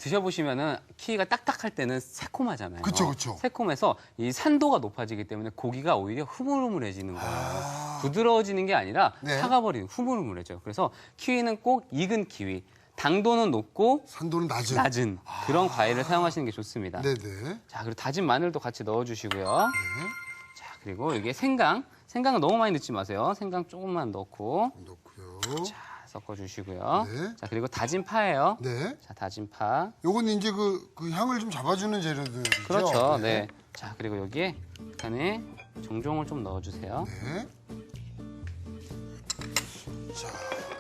드셔보시면은 키위가 딱딱할 때는 새콤하잖아요. 그쵸, 그쵸. 새콤해서 이 산도가 높아지기 때문에 고기가 오히려 흐물흐물해지는 거예요. 부드러워지는 게 아니라 네. 사가버리는 흐물흐물해져요. 그래서 키위는 꼭 익은 키위, 당도는 높고 산도는 낮은. 낮은 그런 과일을 사용하시는 게 좋습니다. 네네. 자, 그리고 다진 마늘도 같이 넣어주시고요. 네. 자, 그리고 이게 생강은 너무 많이 넣지 마세요. 생강 조금만 넣고 넣고요. 자, 섞어주시고요. 네. 자, 그리고 다진 파예요. 네. 자, 다진 파. 요건 이제 그 향을 좀 잡아주는 재료들이죠. 그렇죠. 네. 자, 그리고 여기에 약간의 정종을 좀 넣어주세요. 네.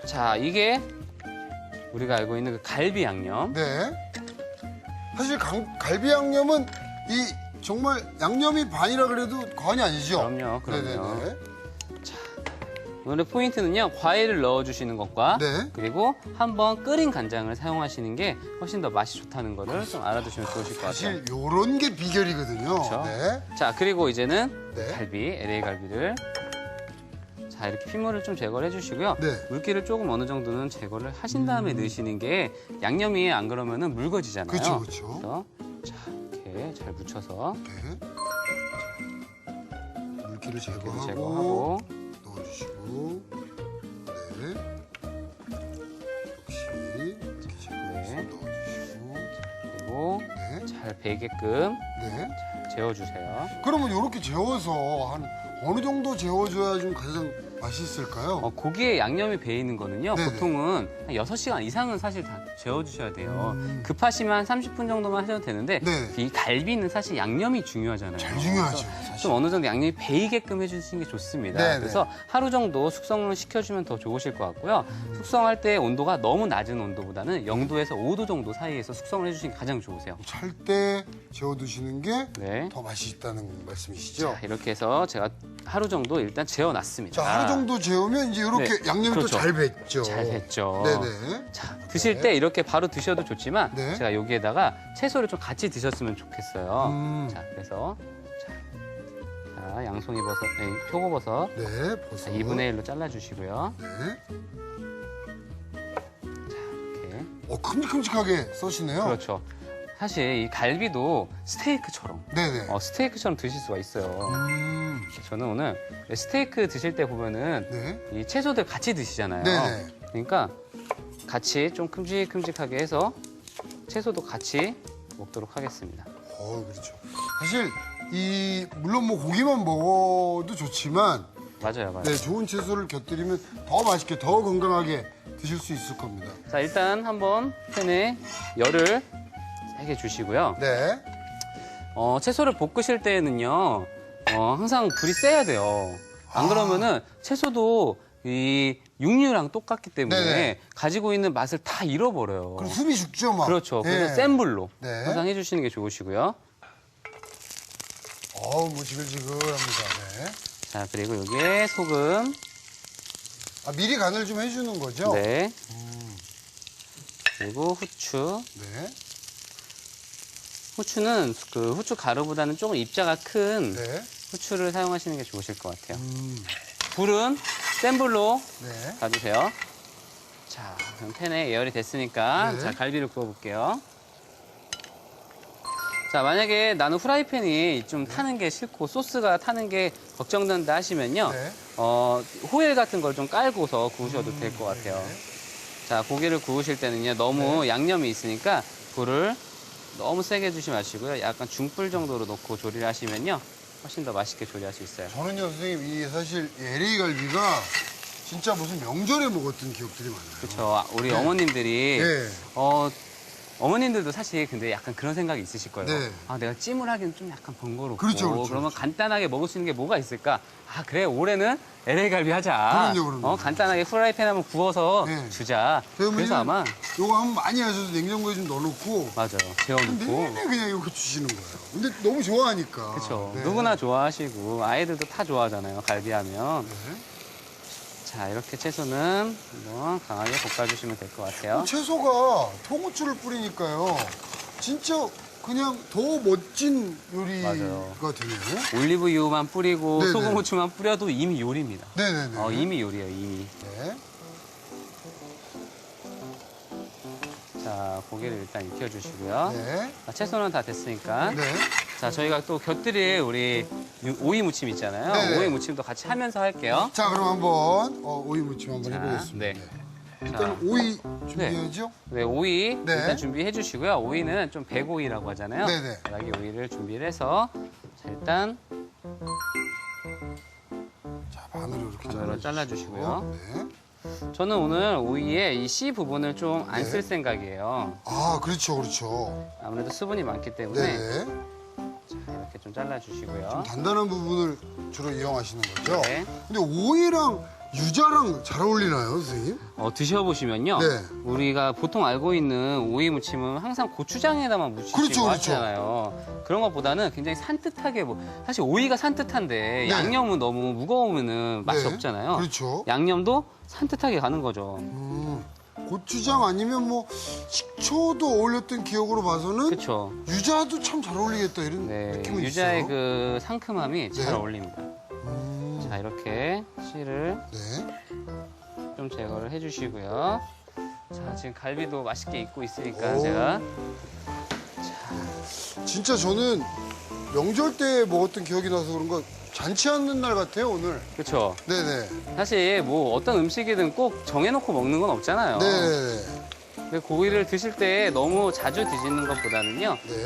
자, 이게 우리가 알고 있는 그 갈비 양념. 네. 사실 갈비 양념은 이 정말 양념이 반이라 그래도 과언이 아니죠. 그럼요, 그럼요. 네네네. 오늘의 포인트는요, 과일을 넣어주시는 것과 네. 그리고 한번 끓인 간장을 사용하시는 게 훨씬 더 맛이 좋다는 거를 좀 알아두시면 좋으실 것 같아요. 사실 요런 게 비결이거든요. 그렇죠. 네. 자, 그리고 이제는 네. 갈비, LA 갈비를 자, 이렇게 피물을 좀 제거를 해주시고요. 네. 물기를 조금 어느 정도는 제거를 하신 다음에 넣으시는 게 양념이 안 그러면은 묽어지잖아요. 그쵸, 그쵸. 그래서 자, 이렇게 잘 묻혀서 네. 물기를 이렇게 제거하고, 제거하고 넣어주시고. 네. 역시 이렇게 제거해서 네. 넣어주시고. 그리고 네. 잘 배게끔 네. 재워주세요. 그러면 이렇게 재워서 한 어느 정도 재워줘야 좀 가장 맛있을까요? 고기에 양념이 배 있는 거는요. 네네. 보통은 한 6시간 이상은 사실 다 재워주셔야 돼요. 급하시면 한 30분 정도만 하셔도 되는데 네. 이 갈비는 사실 양념이 중요하잖아요. 제일 중요하죠, 그래서 사실. 좀 어느 정도 양념이 배이게끔 해주시는 게 좋습니다. 네네. 그래서 하루 정도 숙성을 시켜주면 더 좋으실 것 같고요. 숙성할 때 온도가 너무 낮은 온도보다는 0도에서 5도 정도 사이에서 숙성을 해주시는 게 가장 좋으세요. 찰 때 재워두시는 게 더 네. 맛이 있다는 말씀이시죠? 자, 이렇게 해서 제가 하루 정도 일단 재워놨습니다. 자, 하루 정도 재우면 이제 이렇게 네, 양념이 그렇죠. 또 잘 뱄죠. 잘 됐죠. 네네. 자, 드실 때 이렇게 바로 드셔도 좋지만 네. 제가 여기에다가 채소를 좀 같이 드셨으면 좋겠어요. 자, 그래서 자, 양송이버섯, 아니, 표고버섯 네, 버섯. 자, 2분의 1로 잘라주시고요. 네. 이렇게. 큼직큼직하게 써시네요. 그렇죠. 사실 이 갈비도 스테이크처럼 네네. 스테이크처럼 드실 수가 있어요. 저는 오늘 스테이크 드실 때 보면은 네. 이 채소들 같이 드시잖아요. 네네. 그러니까 같이 좀 큼직큼직하게 해서 채소도 같이 먹도록 하겠습니다. 그렇죠. 사실 물론 뭐 고기만 먹어도 좋지만 맞아요, 맞아요. 네, 좋은 채소를 곁들이면 더 맛있게, 더 건강하게 드실 수 있을 겁니다. 자, 일단 한번 팬에 열을 세게 주시고요. 네. 채소를 볶으실 때는요, 항상 불이 세야 돼요. 안 그러면은 채소도 이 육류랑 똑같기 때문에 네네. 가지고 있는 맛을 다 잃어버려요. 그럼 숨이 죽죠, 막. 그렇죠. 네. 그래서 센 불로 네. 항상 해주시는 게 좋으시고요. 뭐 지글지글합니다. 네. 자, 그리고 여기에 소금. 미리 간을 좀 해주는 거죠? 네. 그리고 후추. 네. 후추는 그 후추 가루보다는 조금 입자가 큰 네. 후추를 사용하시는 게 좋으실 것 같아요. 불은 센 불로 네. 가주세요. 자, 그럼 팬에 예열이 됐으니까 네. 자, 갈비를 구워볼게요. 자, 만약에 나는 후라이팬이 좀 타는 게 싫고 소스가 타는 게 걱정된다 하시면요. 네. 호일 같은 걸 좀 깔고서 구우셔도 될 것 같아요. 자, 고기를 구우실 때는요. 너무 양념이 있으니까 불을 너무 세게 주지 마시고요. 약간 중불 정도로 놓고 조리를 하시면요. 훨씬 더 맛있게 조리할 수 있어요. 저는요, 선생님, 사실 LA 갈비가 진짜 무슨 명절에 먹었던 기억들이 많아요. 그렇죠. 우리 네. 어머님들이 네. 어머님들도 사실 근데 약간 그런 생각이 있으실 거예요. 네. 내가 찜을 하기는 좀 약간 번거롭고 그렇죠, 그렇죠, 그러면 그렇죠. 간단하게 먹을 수 있는 게 뭐가 있을까? 그래 올해는 LA 갈비 하자. 그럼요. 간단하게 프라이팬 한번 구워서 네. 주자. 그래서 아마 요거 한번 많이 하셔서 냉장고에 좀 넣어놓고 맞아요. 재워놓고. 내내 그냥 이거 주시는 거예요. 근데 너무 좋아하니까. 그렇죠. 네. 누구나 좋아하시고 아이들도 다 좋아하잖아요. 갈비하면. 네. 자, 이렇게 채소는 한번 강하게 볶아주시면 될 것 같아요. 채소가 통후추를 뿌리니까요. 진짜 그냥 더 멋진 요리가 맞아요. 되네요. 올리브유만 뿌리고 네네. 소금, 후추만 뿌려도 이미 요리입니다. 네네네. 이미 요리예요, 이미. 네. 자, 자, 고기를 일단 익혀주시고요. 네. 채소는 다 됐으니까. 네. 자, 저희가 또 곁들일 우리 오이 무침 있잖아요. 네네. 오이 무침도 같이 하면서 할게요. 자, 그럼 한번 오이 무침 한번 자, 해보겠습니다. 네. 일단 오이 준비해야죠. 네, 오이 네. 일단 준비해 주시고요. 오이는 좀 백오이라고 하잖아요. 네네. 라기 오이를 준비를 해서 자, 일단 자, 반으로 이렇게 반으로 잘라주시고요. 네. 저는 오늘 오이의 이 씨 부분을 좀 안 쓸 네. 생각이에요. 아, 그렇죠, 그렇죠. 아무래도 수분이 많기 때문에 네. 자, 이렇게 좀 잘라주시고요. 단단한 부분을 주로 이용하시는 거죠? 네. 근데 오이랑 유자랑 잘 어울리나요, 선생님? 드셔보시면요. 네. 우리가 보통 알고 있는 오이 무침은 항상 고추장에다만 무치시고 그렇죠, 그렇죠. 하잖아요. 그런 것보다는 굉장히 산뜻하게 사실 오이가 산뜻한데 네. 양념은 너무 무거우면은 맛이 네. 없잖아요. 그렇죠. 양념도 산뜻하게 가는 거죠. 고추장 아니면 뭐 식초도 어울렸던 기억으로 봐서는 그렇죠. 유자도 참 잘 어울리겠다 이런 네, 느낌은 유자의 있어요. 그 상큼함이 잘 네. 어울립니다. 자, 이렇게 씨를 네. 좀 제거를 해주시고요. 자, 지금 갈비도 맛있게 익고 있으니까 오. 제가 진짜 저는 명절 때 먹었던 기억이 나서 그런가 잔치하는 날 같아요, 오늘. 그렇죠. 네네. 사실 뭐 어떤 음식이든 꼭 정해놓고 먹는 건 없잖아요. 네네네. 근데 고기를 드실 때 너무 자주 드시는 것보다는요. 네.